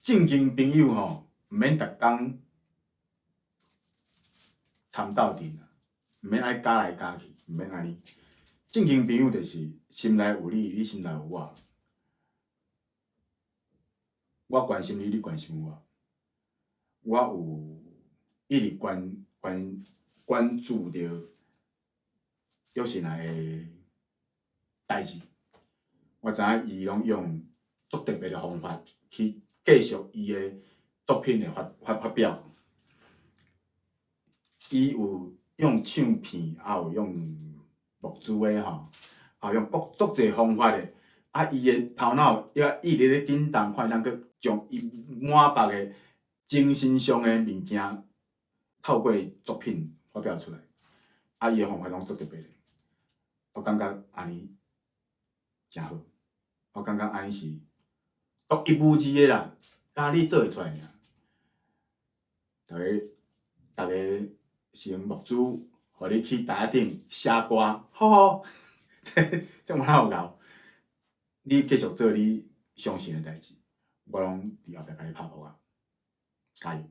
正经朋友吼，毋免逐工参斗阵啊，毋免爱加来加去，毋免安尼。正经朋友就是心内有你，你心内有我，我关心你，你关心我，我有一直关注着约心内的代志。我知影伊拢用足特别的方法去继续伊的作品的发表。伊有用唱片，也有用木珠的吼，也有用足侪方法的。啊，伊的头脑也一直咧振动，看咱去将伊满腹的精神上的物件，透过作品发表出来。啊，伊的方法拢足特别的，我感觉安尼真好。我感觉安尼是独一无二的啦，甲你做会出来尔。大家是用木珠，互你去台顶写歌，好，这么有够。你继续做你相信的代志，我拢伫后壁甲你拍鼓啊，加油！